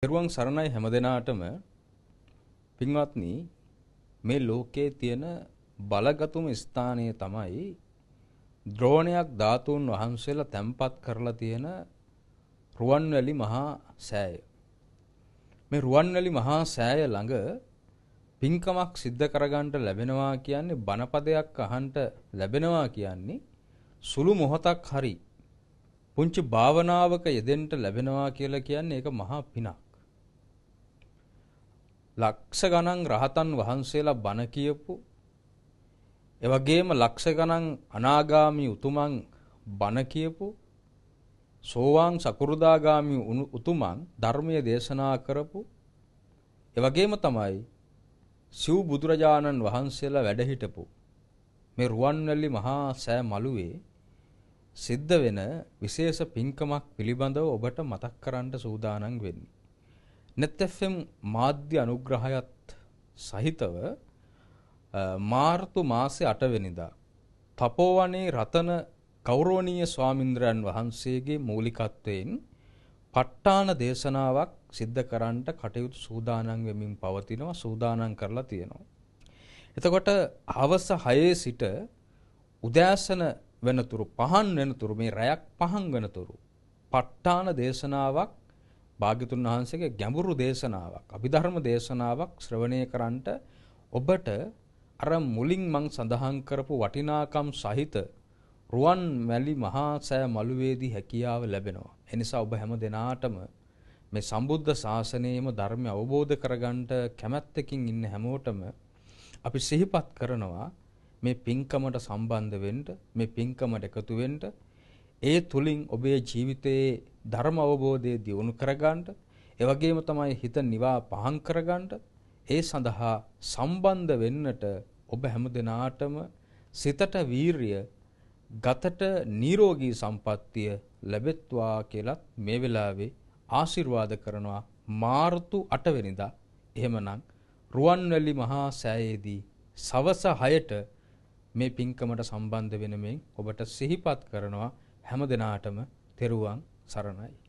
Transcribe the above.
පෙරුවන් සරණයි හැමදෙනාටම පින්වත්නි මේ ලෝකයේ තියෙන බලගතුම ස්ථානය තමයි ද්‍රෝණයක් ධාතුන් වහන්සේලා තැන්පත් කරලා තියෙන රුවන්වැලි මහා සෑය. මේ රුවන්වැලි මහා සෑය ළඟ පින්කමක් සිද්ධ කරගන්න ලැබෙනවා කියන්නේ බණපදයක් අහන්න ලැබෙනවා කියන්නේ සුළු මොහොතක් හරි පුංචි භාවනාවක යෙදෙන්න ලැබෙනවා කියලා කියන්නේ ඒක මහා පිනක්. ලක්ෂ ගණන් රහතන් වහන්සේලා බණ කියපු ඒ වගේම ලක්ෂ ගණන් අනාගාමී උතුමන් බණ කියපු සෝවාන් සකුරුදාගාමී උතුමන් ධර්මයේ දේශනා කරපු ඒ වගේම තමයි සිව් බුදුරජාණන් වහන්සේලා වැඩ හිටපු මේ රුවන්වැලි මහා සෑ මළුවේ සිද්ධ වෙන විශේෂ පින්කමක් පිළිබඳව ඔබට මතක් කරන්න සූදානම් වෙන්නේ. net fm මාධ්‍ය අනුග්‍රහයත් සහිතව මාර්තු මාසේ 8 වෙනිදා තපෝවනේ රතන ගෞරවනීය ස්වාමින්ද්‍රයන් වහන්සේගේ මූලිකත්වයෙන් ප ဋ ාණ දේශනාවක් සිද්ධ කරන්නට කටයුතු සූදානම් වෙමින් පවතිනවා, සූදානම් කරලා තියෙනවා. එතකොට හවස 6 සිට උදෑසන වෙනතුරු පහන් වෙනතුරු මේ රැයක් පහන් වෙනතුරු ප ဋ ාණ දේශනාවක් භාග්‍යතුන් වහන්සේගේ ගැඹුරු දේශනාවක් අභිධර්ම දේශනාවක් ශ්‍රවණය කරන්නට ඔබට අර මුලින් මං සඳහන් කරපු වටිනාකම් සහිත රුවන්වැලි මහා සෑ මළුවේදී හැකියාව ලැබෙනවා. ඒ නිසා ඔබ හැම දිනාටම මේ සම්බුද්ධ ශාසනයේම ධර්මය අවබෝධ කරගන්න කැමැත්තකින් ඉන්න හැමෝටම අපි සිහිපත් කරනවා මේ පින්කමට සම්බන්ධ වෙන්න, මේ පින්කමට එකතු වෙන්න, ඒ තුලින් ඔබේ ජීවිතයේ ධර්ම අවබෝධය දියුණු කරගන්න, ඒ වගේම තමයි හිත නිවා පහන් කරගන්න, ඒ සඳහා සම්බන්ධ වෙන්නට ඔබ හැමදෙනාටම සිතට වීරිය, ගතට නිරෝගී සම්පත්තිය ලැබෙත්වා කියලා මේ වෙලාවේ ආශිර්වාද කරනවා. මාර්තු 8 වෙනිදා එහෙමනම් රුවන්වැලි මහා සෑයේදී සවස 6ට මේ පින්කමට සම්බන්ධ වෙන මේ ඔබට සිහිපත් කරනවා. හැම දිනාටම තෙරුවන් සරණයි.